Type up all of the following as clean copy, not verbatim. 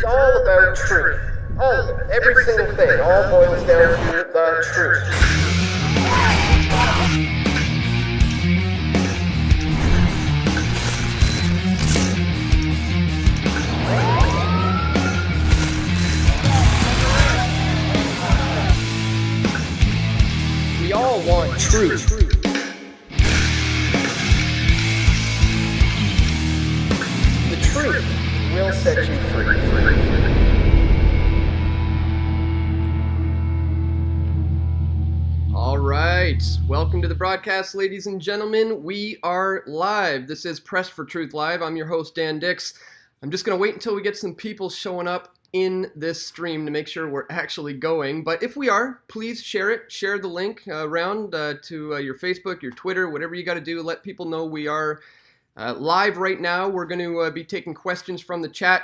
all about truth. All of it. Every single thing. All boils down to the truth. We all want truth. The truth will set you free. All right, welcome to the broadcast, ladies and gentlemen. We are live. This is Press for Truth Live. I'm your host, Dan Dix. I'm just going to wait until we get some people showing up in this stream to make sure we're actually going. But if we are, please share it. Share the link around to your Facebook, your Twitter, whatever you got to do. Let people know we are live right now. We're going to be taking questions from the chat.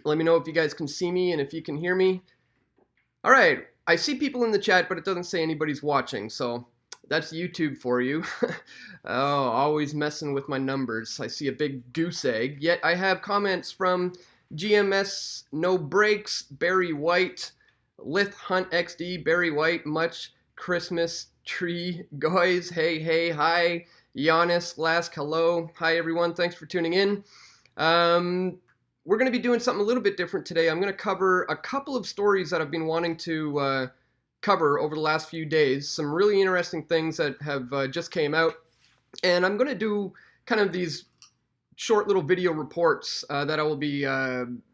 Let me know if you guys can see me and if you can hear me. All right. I see people in the chat, but it doesn't say anybody's watching. So that's YouTube for you. Oh, always messing with my numbers. I see a big goose egg. Yet I have comments from GMS No Breaks, Barry White, Lith Hunt XD, Barry White, Much Christmas Tree, guys, hey, hi, Giannis, Lask, hello, hi everyone, thanks for tuning in. We're going to be doing something a little bit different today. I'm going to cover a couple of stories that I've been wanting to cover over the last few days, some really interesting things that have just came out, and I'm going to do kind of these short little video reports that I will be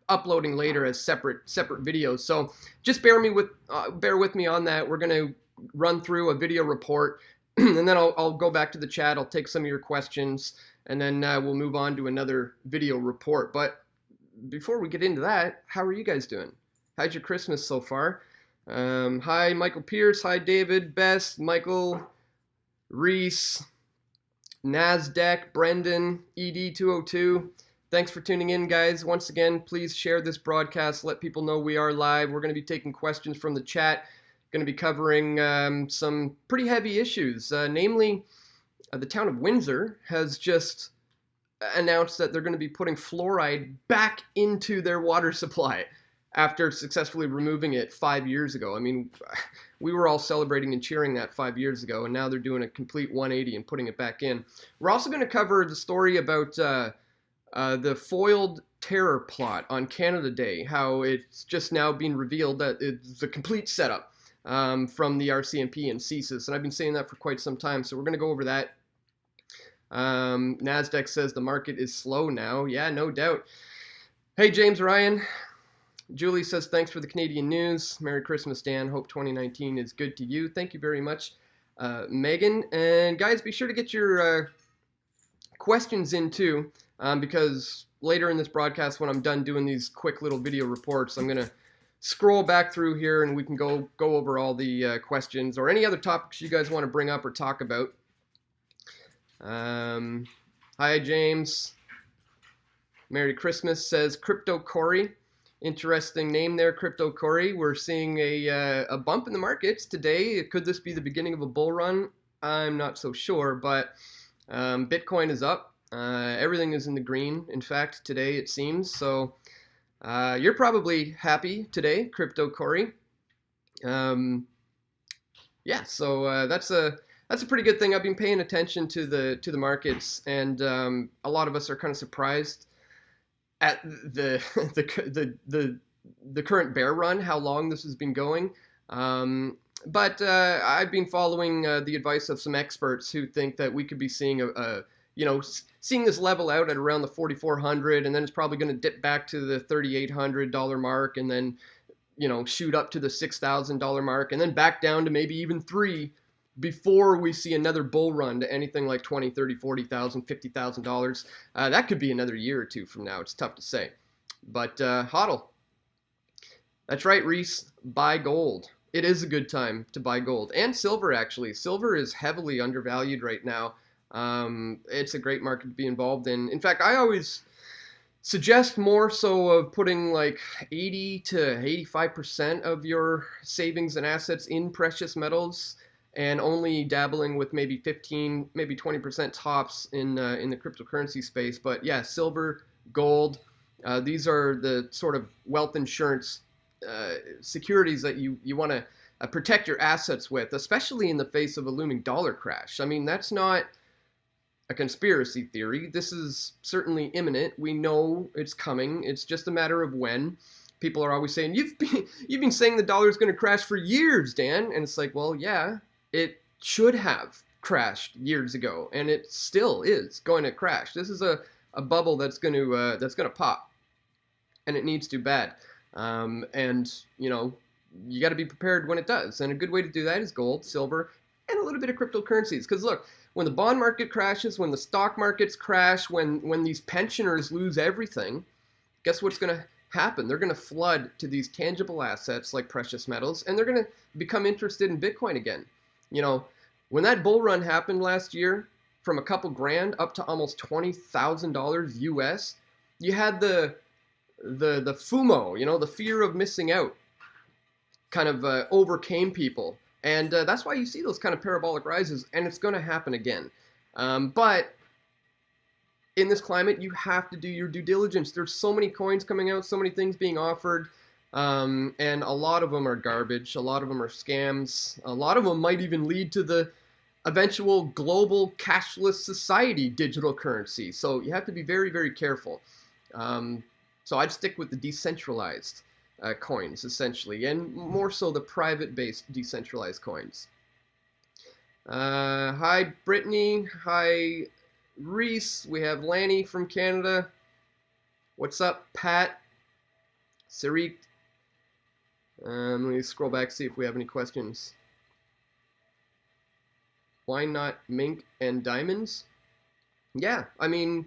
uploading later as separate videos. So just bear with me on that. We're going to run through a video report, and then I'll go back to the chat. I'll take some of your questions, and then we'll move on to another video report. But before we get into that, how are you guys doing? How's your Christmas so far? Hi, Michael Pierce. Hi, David, Bess, Michael, Reese, NASDAQ, Brendan, ED202. Thanks for tuning in, guys. Once again, please share this broadcast. Let people know we are live. We're going to be taking questions from the chat. Going to be covering some pretty heavy issues. Namely, the town of Windsor has just announced that they're going to be putting fluoride back into their water supply after successfully removing it 5 years ago. I mean, we were all celebrating and cheering that 5 years ago, and now they're doing a complete 180 and putting it back in. We're also going to cover the story about the foiled terror plot on Canada Day, how it's just now being revealed that it's a complete setup from the RCMP and CSIS, and I've been saying that for quite some time, so we're going to go over that. NASDAQ says the market is slow now. Yeah, no doubt. Hey, James Ryan. Julie says, thanks for the Canadian news. Merry Christmas, Dan. Hope 2019 is good to you. Thank you very much, Megan. And guys, be sure to get your questions in too, because later in this broadcast, when I'm done doing these quick little video reports, I'm going to scroll back through here and we can go over all the questions or any other topics you guys want to bring up or talk about. Hi, James. Merry Christmas, says Crypto Corey. Interesting name there, Crypto Corey. We're seeing a bump in the markets today. Could this be the beginning of a bull run? I'm not so sure, but Bitcoin is up. Everything is in the green, in fact, today it seems. So you're probably happy today, Crypto Corey. Yeah, so that's a pretty good thing. I've been paying attention to the markets, and a lot of us are kind of surprised at the current bear run, how long this has been going. But I've been following the advice of some experts who think that we could be seeing seeing this level out at around the 4,400, and then it's probably going to dip back to the $3,800 mark, and then shoot up to the $6,000 mark, and then back down to maybe even $3,000 before we see another bull run to anything like $20,000, $30,000, $40,000, $50,000. That could be another year or two from now. It's tough to say. But HODL. That's right, Reese. Buy gold. It is a good time to buy gold. And silver, actually. Silver is heavily undervalued right now. It's a great market to be involved in. In fact, I always suggest more so of putting like 80 to 85% of your savings and assets in precious metals, and only dabbling with maybe 15, maybe 20% tops in the cryptocurrency space. But yeah, silver, gold, These are the sort of wealth insurance securities that you want to protect your assets with, especially in the face of a looming dollar crash. I mean, that's not a conspiracy theory. This is certainly imminent. We know it's coming. It's just a matter of when. People are always saying, you've been saying the dollar is going to crash for years, Dan. And it's like, well, yeah, it should have crashed years ago, and it still is going to crash. This is a bubble that's going to pop, and it needs to bad. And you got to be prepared when it does. And a good way to do that is gold, silver, and a little bit of cryptocurrencies. Because look, when the bond market crashes, when the stock markets crash, when these pensioners lose everything, guess what's going to happen? They're going to flood to these tangible assets like precious metals, and they're going to become interested in Bitcoin again. When that bull run happened last year, from a couple grand up to almost $20,000 US, you had the FOMO, the fear of missing out, kind of overcame people. And that's why you see those kind of parabolic rises, and it's going to happen again. But in this climate, you have to do your due diligence. There's so many coins coming out, so many things being offered, and a lot of them are garbage. A lot of them are scams. A lot of them might even lead to the eventual global cashless society digital currency. So you have to be very, very careful. So I'd stick with the decentralized coins, essentially, and more so the private-based decentralized coins. Hi, Brittany. Hi, Reese. We have Lanny from Canada. What's up, Pat? Sarik. Let me scroll back, see if we have any questions. Why not mink and diamonds? Yeah, there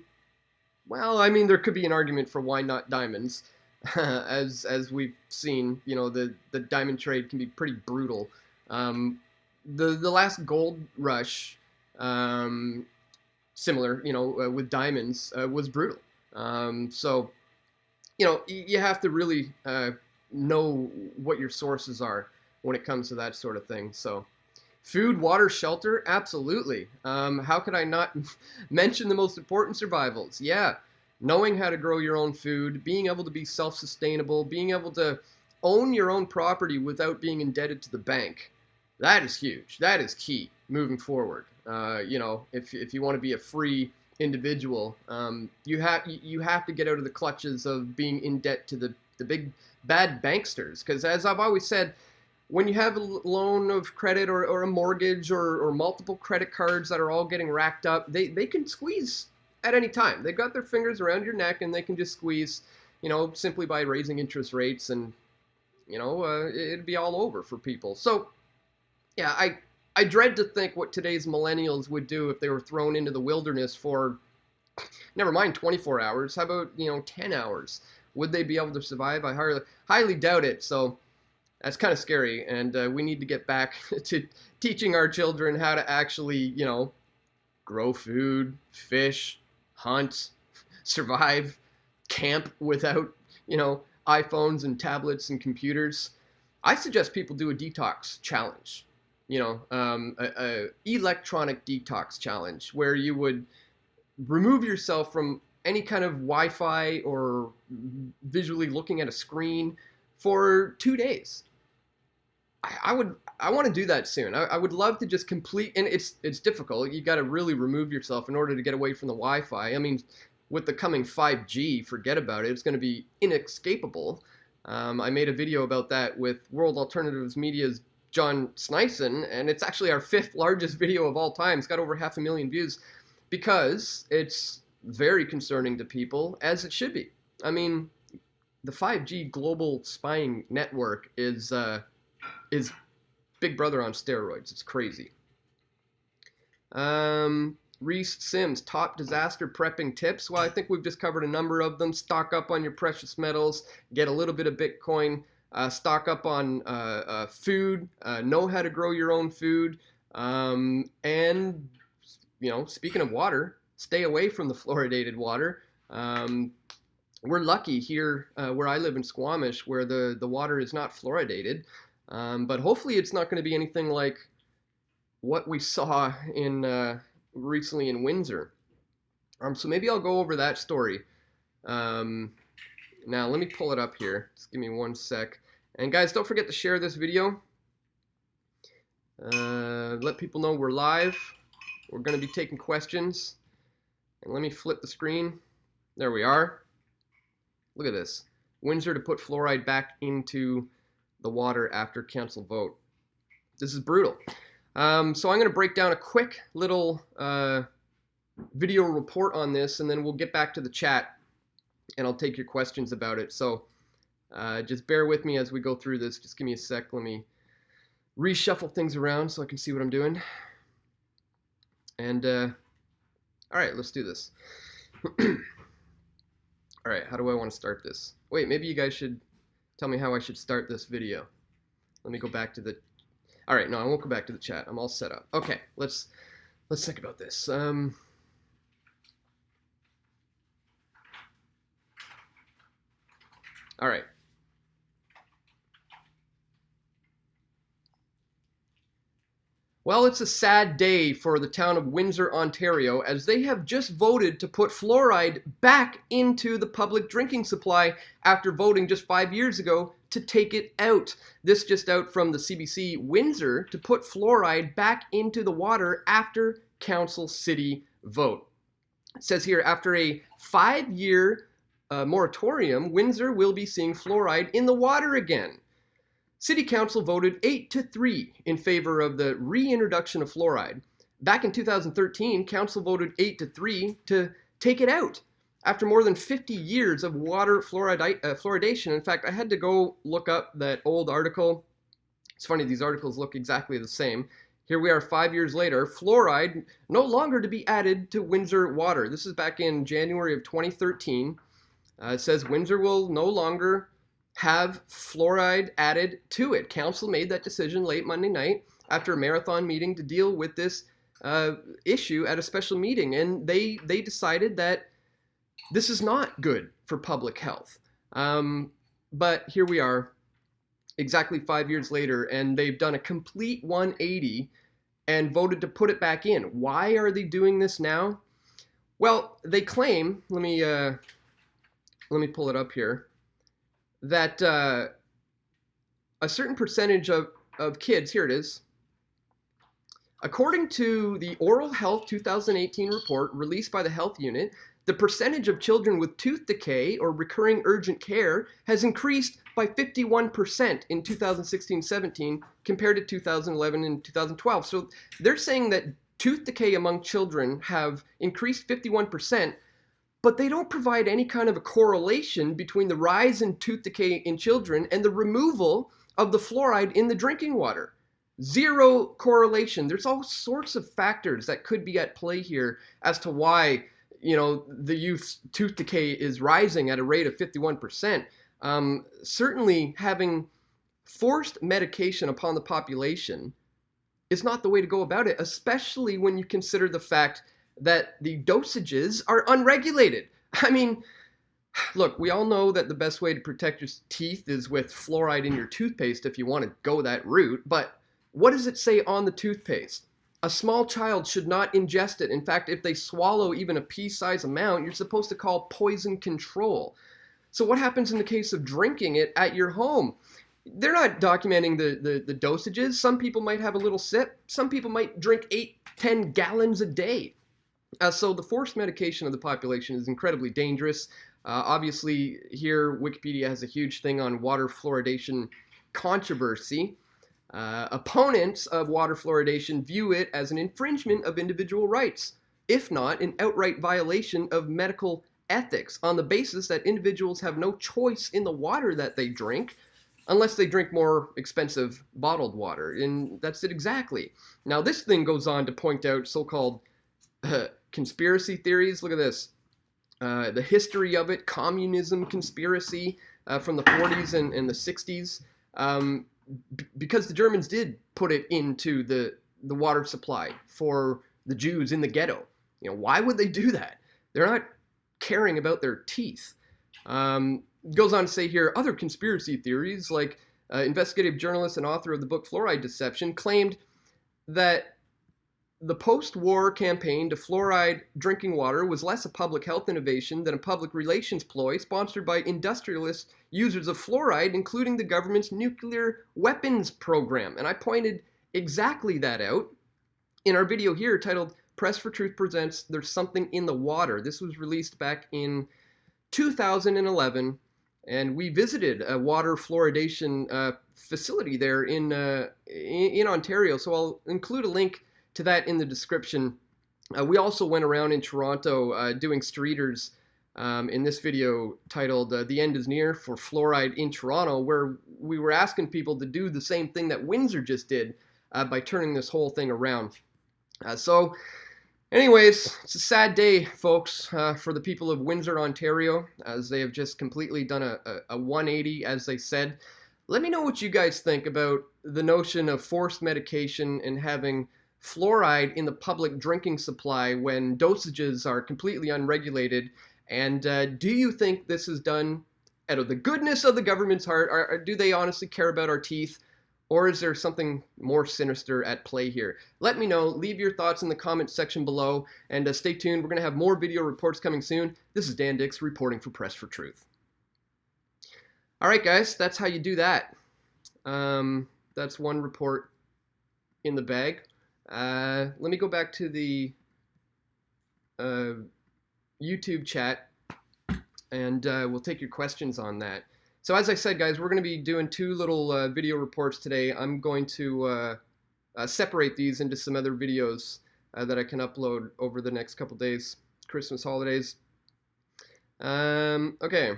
could be an argument for why not diamonds. As we've seen, the diamond trade can be pretty brutal. The last gold rush, similar, with diamonds, was brutal. So, you have to really know what your sources are when it comes to that sort of thing. So, food, water, shelter, absolutely. How could I not mention the most important survivals? Yeah. Knowing how to grow your own food, being able to be self-sustainable, being able to own your own property without being indebted to the bank. That is huge. That is key moving forward. If you want to be a free individual, you have to get out of the clutches of being in debt to the big bad banksters. Because as I've always said, when you have a loan of credit or a mortgage or multiple credit cards that are all getting racked up, they can squeeze at any time. They've got their fingers around your neck, and they can just squeeze, simply by raising interest rates, and it'd be all over for people. So, yeah, I dread to think what today's millennials would do if they were thrown into the wilderness for, never mind 24 hours. How about 10 hours? Would they be able to survive? I highly doubt it. So that's kind of scary, and we need to get back to teaching our children how to actually, grow food, fish, hunt, survive, camp without, iPhones and tablets and computers. I suggest people do a detox challenge, a electronic detox challenge where you would remove yourself from any kind of Wi-Fi or visually looking at a screen for 2 days. I want to do that soon. I would love to just complete, and it's difficult. You got to really remove yourself in order to get away from the Wi-Fi. With the coming 5G, forget about it. It's going to be inescapable. I made a video about that with World Alternatives Media's John Snyson, and it's actually our 5th largest video of all time. It's got over 500,000 views because it's very concerning to people, as it should be. The 5G global spying network is Big Brother on steroids. It's crazy. Reese Sims, top disaster prepping tips. Well, I think we've just covered a number of them. Stock up on your precious metals. Get a little bit of Bitcoin. Stock up on food. Know how to grow your own food. And, speaking of water, stay away from the fluoridated water. We're lucky here where I live in Squamish, where the water is not fluoridated. But hopefully it's not going to be anything like what we saw in recently in Windsor. So maybe I'll go over that story Now let me pull it up here. Just give me 1 sec. And guys, don't forget to share this video. Let people know we're live. We're going to be taking questions. And let me flip the screen. There we are. Look at this. Windsor to put fluoride back into the water after council vote. This is brutal. So I'm going to break down a quick little video report on this, and then we'll get back to the chat, and I'll take your questions about it. So just bear with me as we go through this. Just give me a sec. Let me reshuffle things around so I can see what I'm doing. And all right, let's do this. All right, how do I want to start this? Wait, maybe you guys should tell me how I should start this video. Let me go back to the... All right, no, I won't go back to the chat. I'm all set up. Okay, let's think about this. All right. Well, it's a sad day for the town of Windsor, Ontario, as they have just voted to put fluoride back into the public drinking supply after voting just 5 years ago to take it out. This just out from the CBC. Windsor to put fluoride back into the water after council city vote. It says here, after a 5-year moratorium, Windsor will be seeing fluoride in the water again. City Council voted 8-3 in favor of the reintroduction of fluoride. Back in 2013, Council voted 8-3 to take it out after more than 50 years of water fluoridation. In fact, I had to go look up that old article. It's funny, these articles look exactly the same. Here we are 5 years later, fluoride no longer to be added to Windsor water. This is back in January of 2013. It says Windsor will no longer have fluoride added to it. Council made that decision late Monday night after a marathon meeting to deal with this issue at a special meeting, and they decided that this is not good for public health. But here we are, exactly 5 years later, and they've done a complete 180 and voted to put it back in. Why are they doing this now? Well, they claim, let me pull it up here, that a certain percentage of kids, here it is, according to the Oral Health 2018 report released by the Health Unit, the percentage of children with tooth decay or recurring urgent care has increased by 51% in 2016-17 compared to 2011 and 2012. So they're saying that tooth decay among children have increased 51%, but they don't provide any kind of a correlation between the rise in tooth decay in children and the removal of the fluoride in the drinking water. Zero correlation. There's all sorts of factors that could be at play here as to why, the youth's tooth decay is rising at a rate of 51%. Certainly having forced medication upon the population is not the way to go about it, especially when you consider the fact that the dosages are unregulated. I mean, look, we all know that the best way to protect your teeth is with fluoride in your toothpaste if you want to go that route, but what does it say on the toothpaste? A small child should not ingest it. In fact, if they swallow even a pea-sized amount, you're supposed to call poison control. So what happens in the case of drinking it at your home? They're not documenting the dosages. Some people might have a little sip. Some people might drink 8-10 gallons a day. So the forced medication of the population is incredibly dangerous. Obviously, here Wikipedia has a huge thing on water fluoridation controversy. Opponents of water fluoridation view it as an infringement of individual rights, if not an outright violation of medical ethics, on the basis that individuals have no choice in the water that they drink unless they drink more expensive bottled water. And that's it exactly. Now, this thing goes on to point out so-called conspiracy theories. Look at this. The history of it, communism conspiracy from the 40s and the 60s. Because the Germans did put it into the water supply for the Jews in the ghetto. Why would they do that? They're not caring about their teeth. Goes on to say here, other conspiracy theories, like investigative journalist and author of the book Fluoride Deception, claimed that The post-war campaign to fluoride drinking water was less a public health innovation than a public relations ploy sponsored by industrialist users of fluoride, including the government's nuclear weapons program. And I pointed exactly that out in our video here titled Press for Truth Presents There's Something in the Water. This was released back in 2011, and we visited a water fluoridation facility there in Ontario. So I'll include a link to that in the description. We also went around in Toronto doing streeters in this video titled The End is Near for Fluoride in Toronto, where we were asking people to do the same thing that Windsor just did by turning this whole thing around. So anyways, it's a sad day, folks, for the people of Windsor, Ontario, as they have just completely done a 180, as they said. Let me know what you guys think about the notion of forced medication and having fluoride in the public drinking supply when dosages are completely unregulated. And do you think this is done out of the goodness of the government's heart? Or do they honestly care about our teeth? Or is there something more sinister at play here? Let me know. Leave your thoughts in the comments section below. And stay tuned. We're going to have more video reports coming soon. This is Dan Dix reporting for Press for Truth. All right, guys. That's how you do that. That's one report in the bag. Let me go back to the YouTube chat, and we'll take your questions on that. So as I said, guys, we're going to be doing two little video reports today. I'm going to separate these into some other videos that I can upload over the next couple days, Christmas holidays. Okay.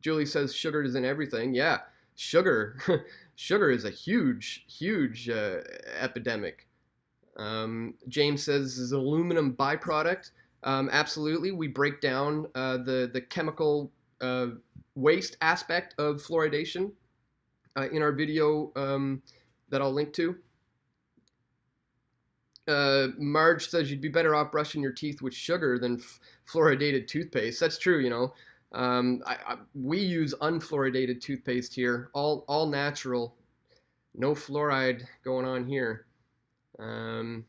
Julie says sugar is in everything. Yeah, sugar. Sugar is a huge, huge epidemic. James says is an aluminum byproduct. Absolutely. We break down the chemical waste aspect of fluoridation in our video that I'll link to. Marge says you'd be better off brushing your teeth with sugar than fluoridated toothpaste. That's true, you know. We use unfluoridated toothpaste here, all natural, no fluoride going on here. Fluoride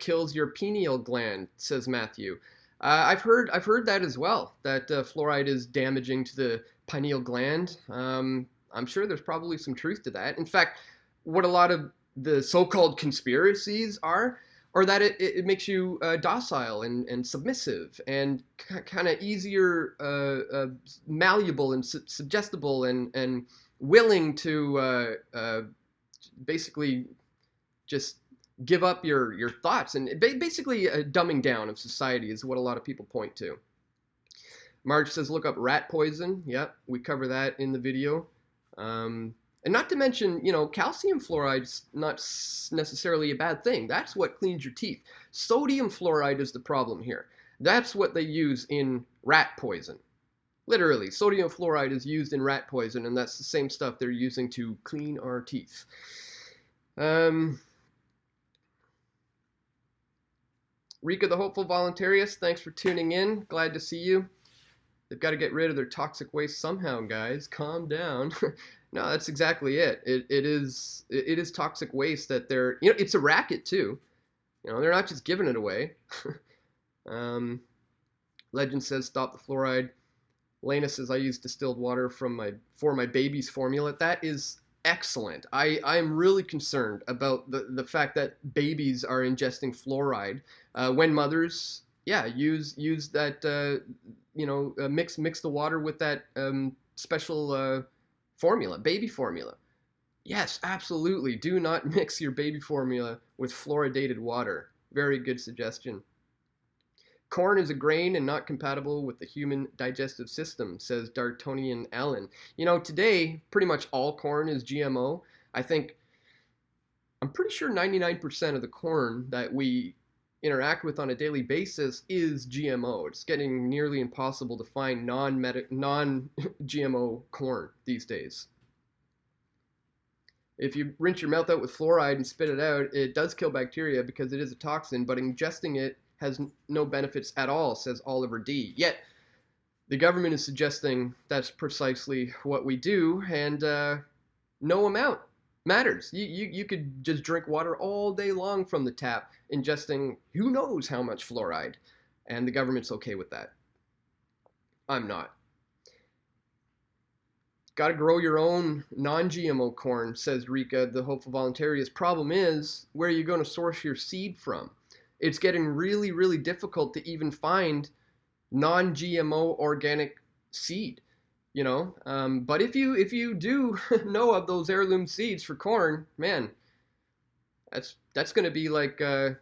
kills your pineal gland, says Matthew. I've heard that as well, that fluoride is damaging to the pineal gland. I'm sure there's probably some truth to that. In fact, what a lot of the so-called conspiracies are that it makes you docile and submissive and kind of easier, malleable and suggestible and willing to basically just give up your thoughts, and basically a dumbing down of society is what a lot of people point to. Marge says look up rat poison. Yep, we cover that in the video. And not to mention, you know, calcium fluoride's not necessarily a bad thing. That's what cleans your teeth. Sodium fluoride is the problem here. That's what they use in rat poison. Literally, sodium fluoride is used in rat poison, and that's the same stuff they're using to clean our teeth. Rika the Hopeful Voluntarist, thanks for tuning in. Glad to see you. They've got to get rid of their toxic waste somehow, guys. Calm down. No, that's exactly it. It is toxic waste that they're, you know, it's a racket too. You know, they're not just giving it away. Legend says stop the fluoride. Lena says I use distilled water for my baby's formula. That is excellent. I'm really concerned about the fact that babies are ingesting fluoride when mothers, yeah, use that you know, mix the water with that special formula, baby formula. Yes, absolutely. Do not mix your baby formula with fluoridated water. Very good suggestion. Corn is a grain and not compatible with the human digestive system, says Dartonian Allen. You know, today, pretty much all corn is GMO. I'm pretty sure 99% of the corn that we interact with on a daily basis is GMO. It's getting nearly impossible to find non-GMO corn these days. If you rinse your mouth out with fluoride and spit it out, it does kill bacteria because it is a toxin, but ingesting it has no benefits at all, says Oliver D. Yet, the government is suggesting that's precisely what we do, and no amount matters. You could just drink water all day long from the tap, ingesting who knows how much fluoride, and the government's okay with that. I'm not. Got to grow your own non-GMO corn, says Rika, the hopeful voluntarius. Problem is, where are you going to source your seed from? It's getting really, really difficult to even find non-GMO organic seed, you know. But if you do know of those heirloom seeds for corn, man, that's going to be like the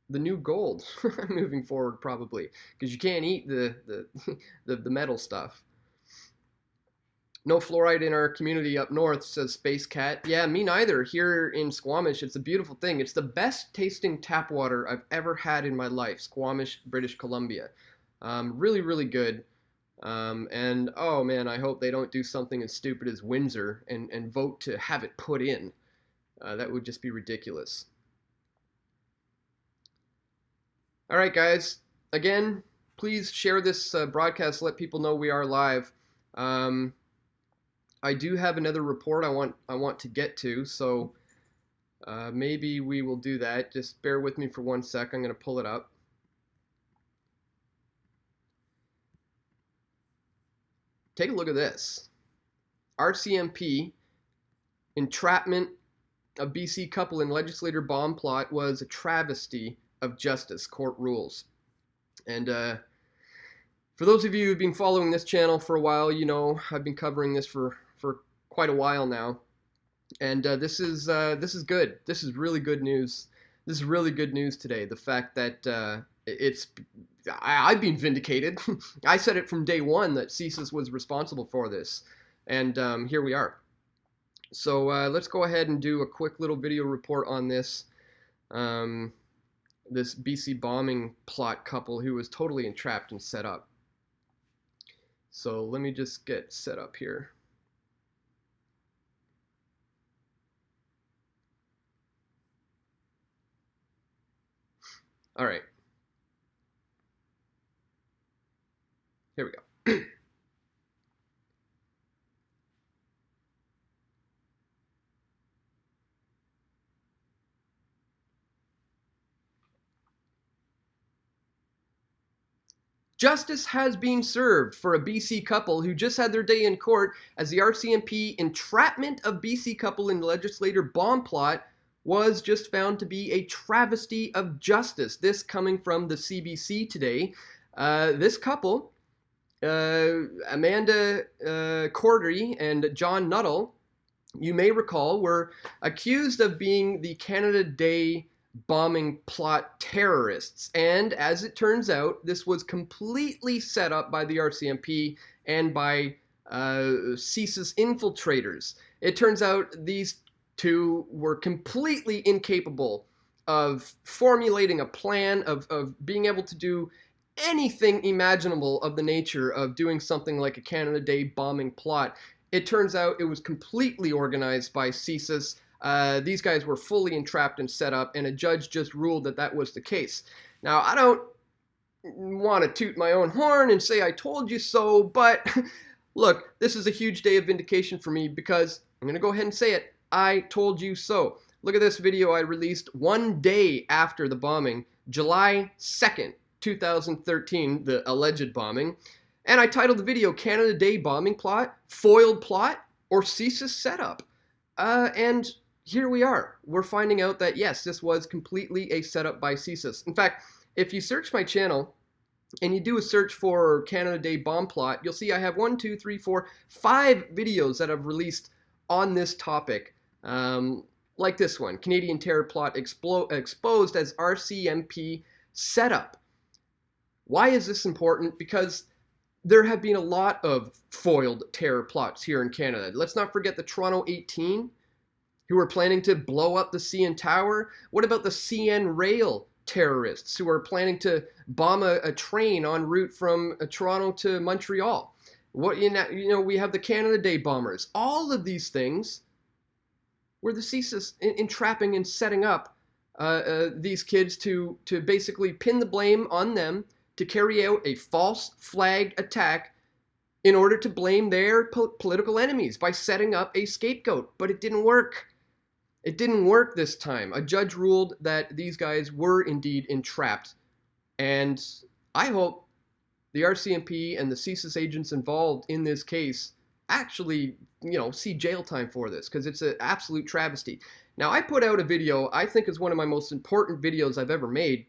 new gold moving forward, probably, because you can't eat the metal stuff. No fluoride in our community up north, says Space Cat. Yeah, me neither. Here in Squamish, it's a beautiful thing. It's the best tasting tap water I've ever had in my life. Squamish, British Columbia. Really, really good. And oh man, I hope they don't do something as stupid as Windsor and vote to have it put in. That would just be ridiculous. All right, guys. Again, please share this broadcast. Let people know we are live. I do have another report I want to get to, so maybe we will do that. Just bear with me for 1 sec. I'm going to pull it up. Take a look at this. RCMP, entrapment of BC couple in legislator bomb plot was a travesty of justice, court rules. And for those of you who've been following this channel for a while, you know I've been covering this for quite a while now. And this is good. This is really good news. This is really good news today. The fact that I've been vindicated. I said it from day one that CSIS was responsible for this, and here we are. So let's go ahead and do a quick little video report on this this BC bombing plot couple who was totally entrapped and set up. So let me just get set up here. All right. Here we go. Justice has been served for a BC couple who just had their day in court as the RCMP entrapment of BC couple in legislator bomb plot was just found to be a travesty of justice. This coming from the CBC today. This couple, Amanda Cordery and John Nuttall, you may recall, were accused of being the Canada Day bombing plot terrorists. And as it turns out, this was completely set up by the RCMP and by CSIS infiltrators. It turns out these two were completely incapable of formulating a plan, of being able to do anything imaginable of the nature of doing something like a Canada Day bombing plot. It turns out it was completely organized by CSIS. These guys were fully entrapped and set up, and a judge just ruled that that was the case. Now, I don't want to toot my own horn and say I told you so, but look, this is a huge day of vindication for me because I'm going to go ahead and say it. I told you so. Look at this video I released one day after the bombing, July 2nd, 2013, the alleged bombing. And I titled the video, Canada Day Bombing Plot, Foiled Plot, or CSIS Setup. And here we are. We're finding out that, yes, this was completely a setup by CSIS. In fact, if you search my channel and you do a search for Canada Day Bomb Plot, you'll see I have 5 videos that I've released on this topic. Like this one, Canadian Terror Plot Exposed as RCMP Setup. Why is this important? Because there have been a lot of foiled terror plots here in Canada. Let's not forget the Toronto 18, who were planning to blow up the CN Tower. What about the CN Rail terrorists who are planning to bomb a train en route from Toronto to Montreal? What, you know, we have the Canada Day bombers. All of these things were the CSIS entrapping and setting up these kids to basically pin the blame on them, to carry out a false flag attack in order to blame their political enemies by setting up a scapegoat. But it didn't work. It didn't work this time. A judge ruled that these guys were indeed entrapped. And I hope the RCMP and the CSIS agents involved in this case actually, see jail time for this, because it's an absolute travesty. Now, I put out a video I think is one of my most important videos I've ever made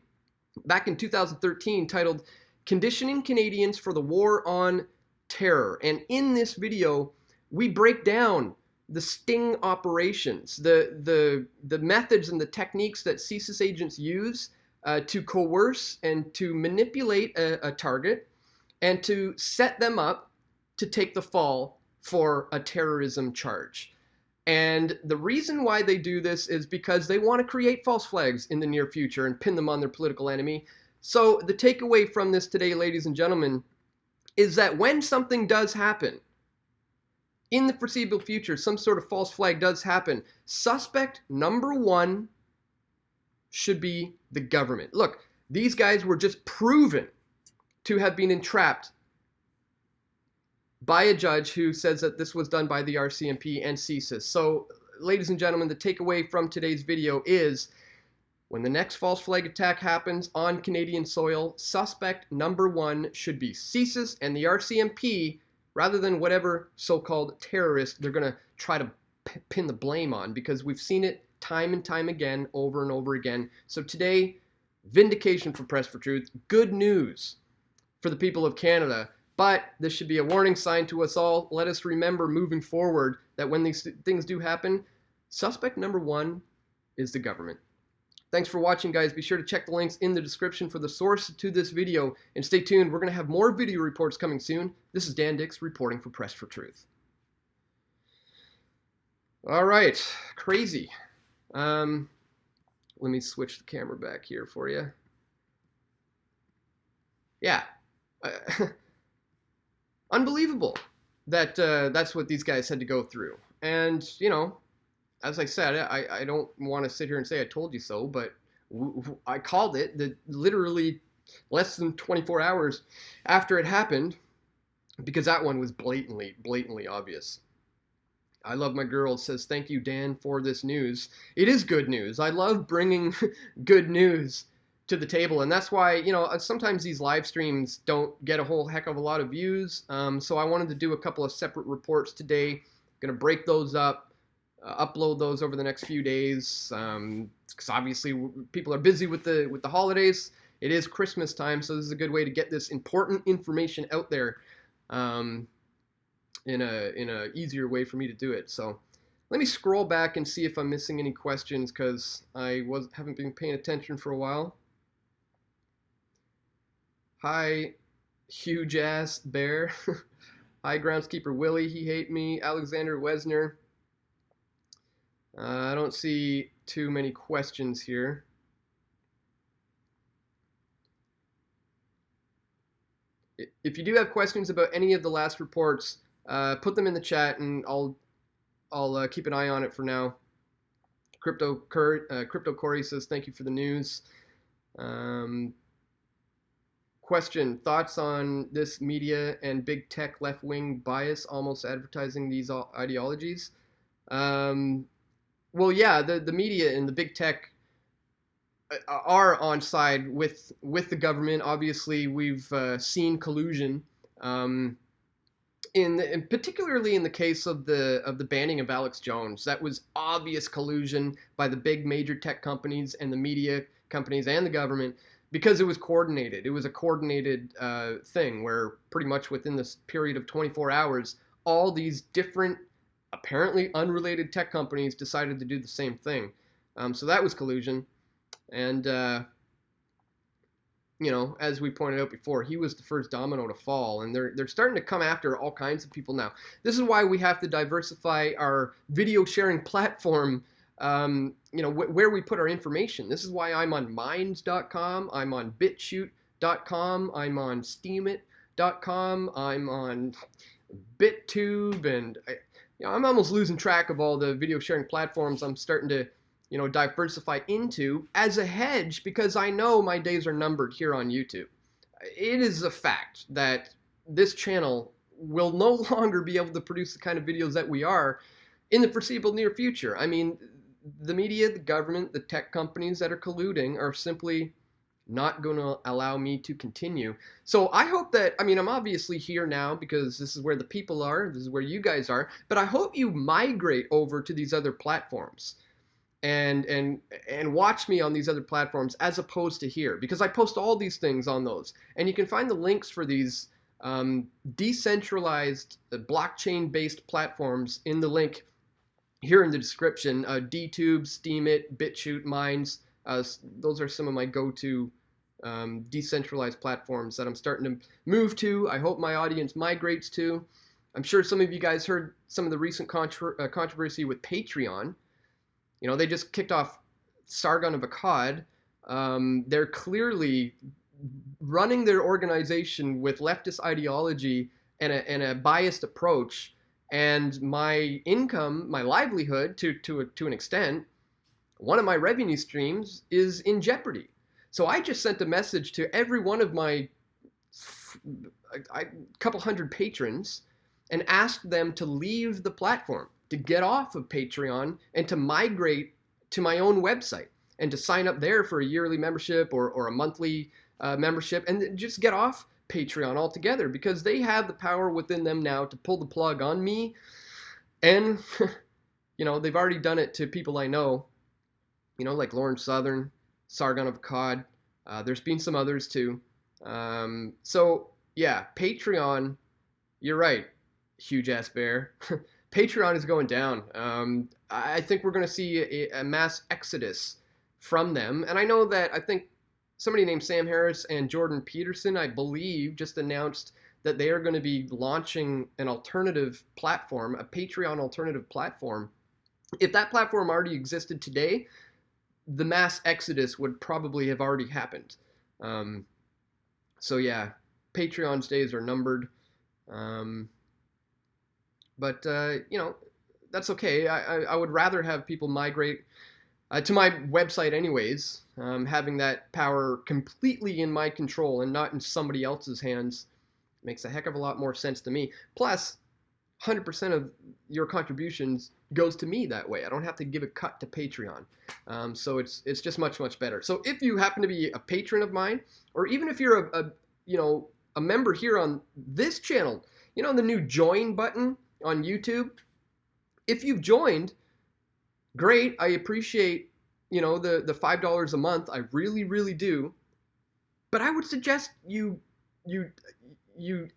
back in 2013 titled Conditioning Canadians for the War on Terror. And in this video, we break down the sting operations, the methods and the techniques that CSIS agents use to coerce and to manipulate a target and to set them up to take the fall for a terrorism charge. And the reason why they do this is because they want to create false flags in the near future and pin them on their political enemy. So the takeaway from this today, ladies and gentlemen, is that when something does happen, in the foreseeable future, some sort of false flag does happen, suspect number one should be the government. Look, these guys were just proven to have been entrapped by a judge who says that this was done by the RCMP and CSIS. So, ladies and gentlemen, the takeaway from today's video is when the next false flag attack happens on Canadian soil, suspect number one should be CSIS and the RCMP rather than whatever so-called terrorist they're going to try to pin the blame on, because we've seen it time and time again, over and over again. So today, vindication for Press for Truth, good news for the people of Canada. But this should be a warning sign to us all. Let us remember moving forward that when these things do happen, suspect number one is the government. Thanks for watching, guys. Be sure to check the links in the description for the source to this video. And stay tuned. We're going to have more video reports coming soon. This is Dan Dix reporting for Press for Truth. All right. Crazy. Let me switch the camera back here for you. Yeah. Unbelievable that that's what these guys had to go through. And, as I said, I don't want to sit here and say I told you so, but I called it literally less than 24 hours after it happened, because that one was blatantly obvious. I love my girl says, thank you, Dan, for this news. It is good news. I love bringing good news to the table, and that's why, sometimes these live streams don't get a whole heck of a lot of views. So I wanted to do a couple of separate reports today. Going to break those up, upload those over the next few days, because obviously people are busy with the holidays. It is Christmas time, so this is a good way to get this important information out there. In a easier way for me to do it. So let me scroll back and see if I'm missing any questions, because I haven't been paying attention for a while. Hi, huge ass bear. Hi, groundskeeper Willie. He hate me. Alexander Wesner. I don't see too many questions here. If you do have questions about any of the last reports, put them in the chat, and I'll keep an eye on it for now. Crypto Corey says, thank you for the news. Question, thoughts on this media and big tech left-wing bias almost advertising these ideologies? Well, yeah, the media and the big tech are on side with the government. Obviously, we've seen collusion. Particularly in the case of the banning of Alex Jones, that was obvious collusion by the big major tech companies and the media companies and the government, because it was coordinated. It was a coordinated thing where pretty much within this period of 24 hours, all these different, apparently unrelated tech companies decided to do the same thing. So that was collusion. And as we pointed out before, he was the first domino to fall, and they're starting to come after all kinds of people now. This is why we have to diversify our video sharing platform, where we put our information. This is why I'm on Minds.com, I'm on BitChute.com, I'm on Steemit.com, I'm on BitTube, and I'm almost losing track of all the video sharing platforms I'm starting to diversify into as a hedge, because I know my days are numbered here on YouTube. It is a fact that this channel will no longer be able to produce the kind of videos that we are in the foreseeable near future. I mean, the media, the government, the tech companies that are colluding are simply not going to allow me to continue. So I hope that, I mean, I'm obviously here now because this is where the people are, this is where you guys are, but I hope you migrate over to these other platforms and watch me on these other platforms as opposed to here, because I post all these things on those, and you can find the links for these decentralized blockchain-based platforms in the link here in the description. DTube, Steemit, BitChute, Minds, those are some of my go-to decentralized platforms that I'm starting to move to. I hope my audience migrates to. I'm sure some of you guys heard some of the recent controversy with Patreon. You know, they just kicked off Sargon of Akkad. They're clearly running their organization with leftist ideology and a biased approach. And my income, my livelihood, to an extent, one of my revenue streams is in jeopardy. So I just sent a message to every one of my couple hundred patrons and asked them to leave the platform, to get off of Patreon and to migrate to my own website and to sign up there for a yearly membership or a monthly membership, and just get off Patreon altogether, because they have the power within them now to pull the plug on me. And you know, they've already done it to people I know, you know, like Lauren Southern, Sargon of Akkad. There's been some others too. So yeah, Patreon, you're right, huge ass bear. Patreon is going down. I think we're going to see a mass exodus from them. And I know that, I think somebody named Sam Harris and Jordan Peterson, I believe, just announced that they are going to be launching an alternative platform, a Patreon alternative platform. If that platform already existed today, the mass exodus would probably have already happened. So yeah, Patreon's days are numbered. But you know, that's okay. I would rather have people migrate to my website anyways. Having that power completely in my control and not in somebody else's hands makes a heck of a lot more sense to me. Plus, 100% of your contributions goes to me that way. I don't have to give a cut to Patreon. So it's just much, much better. So if you happen to be a patron of mine, or even if you're a member here on this channel, you know, the new join button on YouTube, if you've joined, great. I appreciate, you know, the $5 a month. I really, really do. But I would suggest you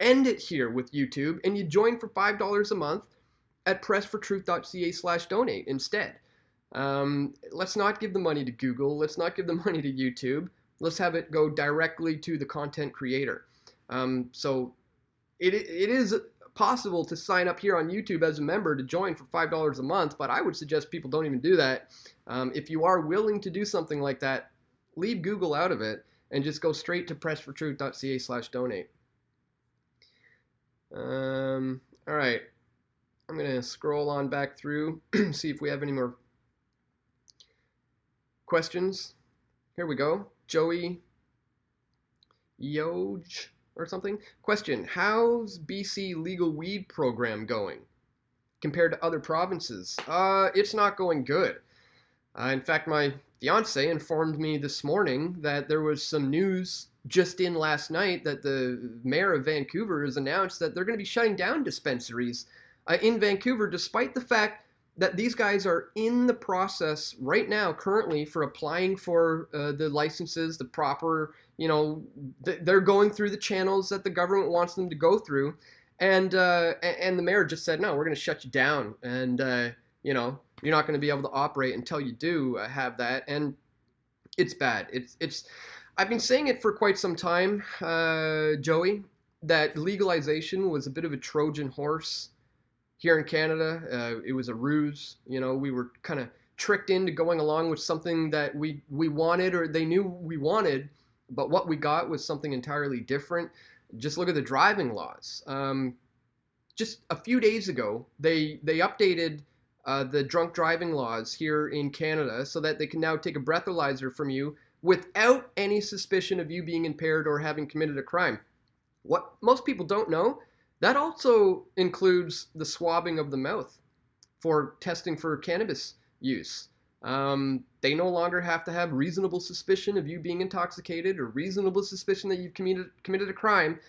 end it here with YouTube and you join for $5 a month at pressfortruth.ca/donate instead. Let's not give the money to Google. Let's not give the money to YouTube. Let's have it go directly to the content creator. So it is possible to sign up here on YouTube as a member to join for $5 a month, but I would suggest people don't even do that. If you are willing to do something like that, leave Google out of it and just go straight to pressfortruth.ca/donate. All right, I'm gonna scroll on back through, see if we have any more questions. Here we go. Joey Yoj or something. Question: how's BC legal weed program going compared to other provinces? It's not going good. In fact, my fiance informed me this morning that there was some news just in last night that the mayor of Vancouver has announced that they're going to be shutting down dispensaries in Vancouver, despite the fact that these guys are in the process right now, currently, for applying for the licenses, the proper, you know, they're going through the channels that the government wants them to go through. And the mayor just said, no, we're going to shut you down. And, you know, you're not going to be able to operate until you do have that. And it's bad. I've been saying it for quite some time, Joey, that legalization was a bit of a Trojan horse here in Canada. It was a ruse. You know, we were kind of tricked into going along with something that we wanted, or they knew we wanted, but what we got was something entirely different. Just look at the driving laws. Just a few days ago, they updated the drunk driving laws here in Canada so that they can now take a breathalyzer from you without any suspicion of you being impaired or having committed a crime. What most people don't know, that also includes the swabbing of the mouth for testing for cannabis use. They no longer have to have reasonable suspicion of you being intoxicated or reasonable suspicion that you've committed a crime.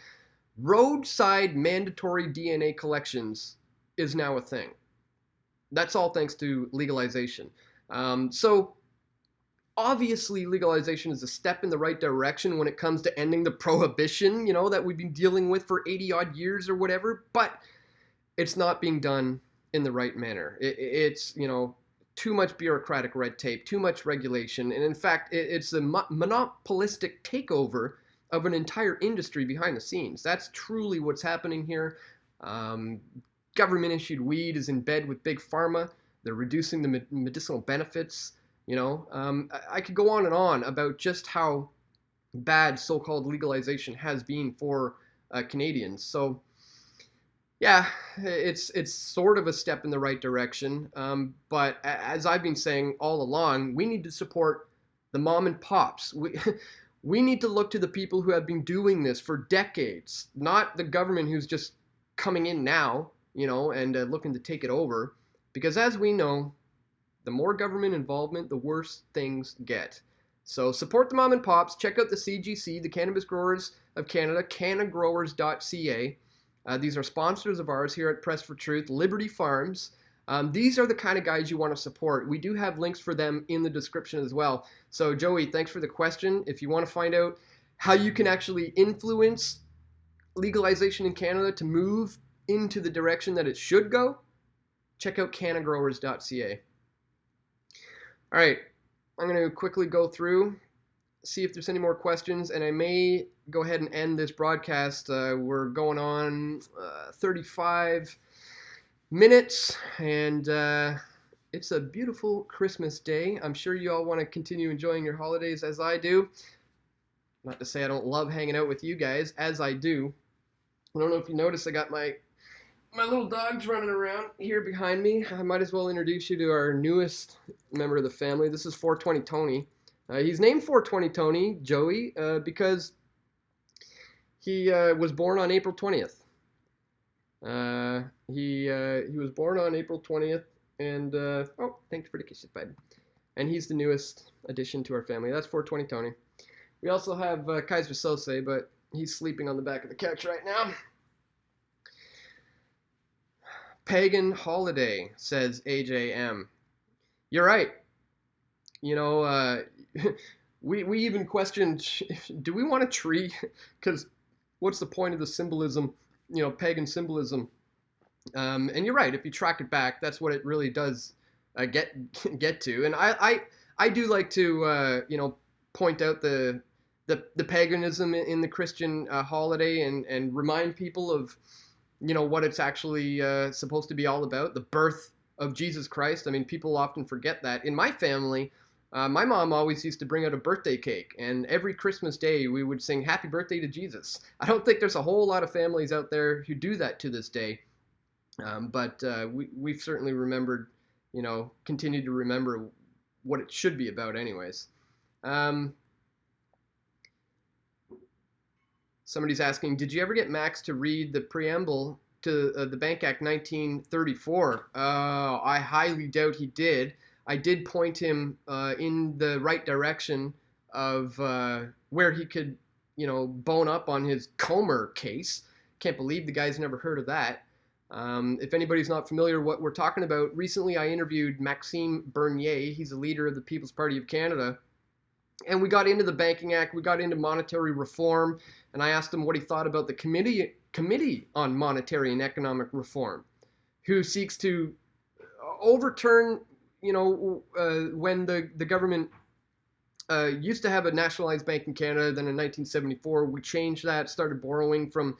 Roadside mandatory DNA collections is now a thing. That's all thanks to legalization. So obviously legalization is a step in the right direction when it comes to ending the prohibition, that we've been dealing with for 80 odd years or whatever, but it's not being done in the right manner. It's, too much bureaucratic red tape, too much regulation, and in fact, it's a monopolistic takeover of an entire industry behind the scenes. That's truly what's happening here. Government-issued weed is in bed with big pharma. They're reducing the medicinal benefits. I could go on about just how bad so-called legalization has been for Canadians. So, yeah, it's sort of a step in the right direction. But as I've been saying all along, we need to support the mom and pops. We need to look to the people who have been doing this for decades, not the government who's just coming in now, and looking to take it over. Because as we know, the more government involvement, the worse things get. So support the mom and pops. Check out the CGC, the Cannabis Growers of Canada, cannagrowers.ca. These are sponsors of ours here at Press for Truth, Liberty Farms. These are the kind of guys you want to support. We do have links for them in the description as well. So Joey, thanks for the question. If you want to find out how you can actually influence legalization in Canada to move into the direction that it should go, check out cannagrowers.ca. All right, I'm going to quickly go through, see if there's any more questions, and I may go ahead and end this broadcast. We're going on 35 minutes, and it's a beautiful Christmas day. I'm sure you all want to continue enjoying your holidays as I do. Not to say I don't love hanging out with you guys, as I do. I don't know if you noticed, I got my little dog's running around here behind me. I might as well introduce you to our newest member of the family. This is 420 Tony. He's named 420 Tony, Joey, because he was born on April 20th. He was born on April 20th, and thanks for the kisses, bud. And he's the newest addition to our family. That's 420 Tony. We also have Kaiser Sose, but he's sleeping on the back of the couch right now. Pagan holiday, says AJM. You're right. We even questioned, do we want a tree? Because what's the point of the symbolism, pagan symbolism? And you're right. If you track it back, that's what it really does get to. And I do like to point out the paganism in the Christian holiday and remind people of what it's actually supposed to be all about, the birth of Jesus Christ. I mean, people often forget that. In my family, my mom always used to bring out a birthday cake, and every Christmas day we would sing Happy Birthday to Jesus. I don't think there's a whole lot of families out there who do that to this day, but we've certainly remembered, continued to remember what it should be about anyways. Somebody's asking, did you ever get Max to read the preamble to the Bank Act 1934? I highly doubt he did. I did point him in the right direction of where he could, bone up on his Comer case. Can't believe the guy's never heard of that. If anybody's not familiar what we're talking about, recently I interviewed Maxime Bernier. He's a leader of the People's Party of Canada. And we got into the Banking Act, we got into monetary reform, and I asked him what he thought about the Committee on Monetary and Economic Reform, who seeks to overturn, when the government used to have a nationalized bank in Canada. Then in 1974, we changed that, started borrowing from,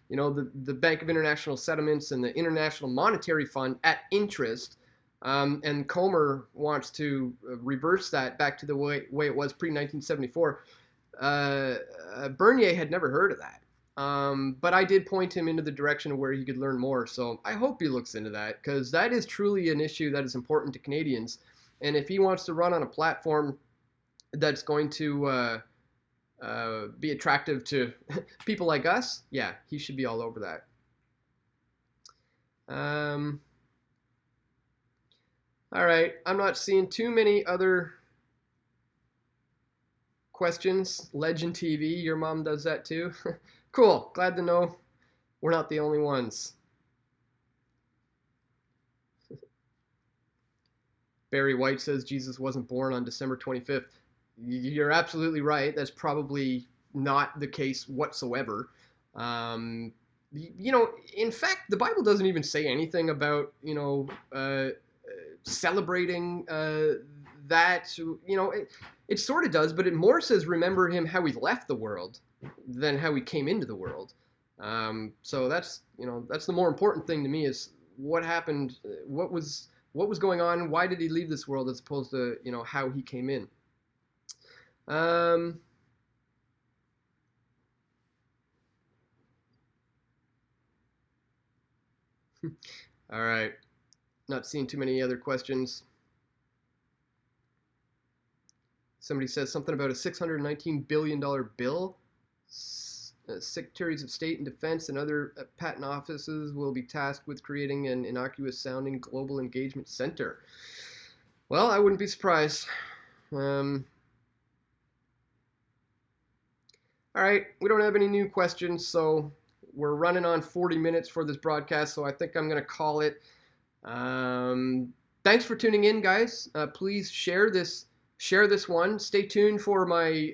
the Bank of International Settlements and the International Monetary Fund at interest. And Comer wants to reverse that back to the way it was pre-1974. Bernier had never heard of that. But I did point him into the direction of where he could learn more. So I hope he looks into that, because that is truly an issue that is important to Canadians. And if he wants to run on a platform that's going to be attractive to people like us, yeah, he should be all over that. All right, I'm not seeing too many other questions. Legend TV, your mom does that too. Cool, glad to know we're not the only ones. Barry White says Jesus wasn't born on December 25th. You're absolutely right. That's probably not the case whatsoever. Um, in fact, the Bible doesn't even say anything about, celebrating that. It sort of does, but it more says remember him how he left the world than how he came into the world. So that's the more important thing to me is what happened, what was going on, why did he leave this world as opposed to how he came in. Um, all right, not seeing too many other questions. Somebody says something about a $619 billion bill. Secretaries of State and Defense and other patent offices will be tasked with creating an innocuous-sounding global engagement center. Well, I wouldn't be surprised. All right, we don't have any new questions, so we're running on 40 minutes for this broadcast, so I think I'm going to call it. Thanks for tuning in, guys. Please share this one. Stay tuned for my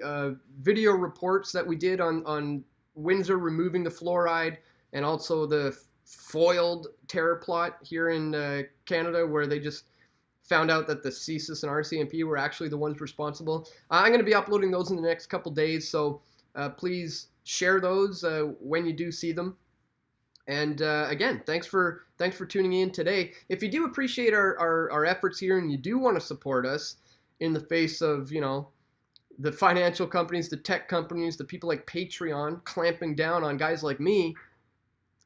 video reports that we did on Windsor removing the fluoride and also the foiled terror plot here in Canada, where they just found out that the CSIS and RCMP were actually the ones responsible. I'm going to be uploading those in the next couple days, so please share those when you do see them. And again, thanks for tuning in today. If you do appreciate our efforts here and you do want to support us in the face of, the financial companies, the tech companies, the people like Patreon clamping down on guys like me,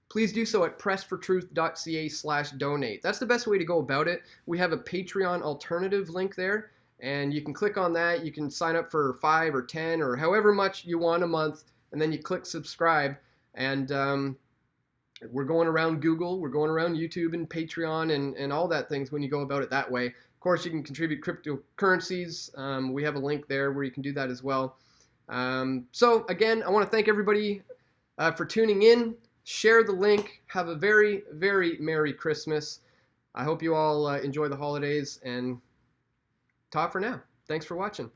please do so at pressfortruth.ca/donate. That's the best way to go about it. We have a Patreon alternative link there, and you can click on that. You can sign up for 5 or 10 or however much you want a month, and then you click subscribe. And we're going around Google, we're going around YouTube and Patreon and all that things when you go about it that way. Of course, you can contribute cryptocurrencies. We have a link there where you can do that as well. So again, I want to thank everybody for tuning in. Share the link. Have a very, very Merry Christmas. I hope you all enjoy the holidays, and ta for now. Thanks for watching.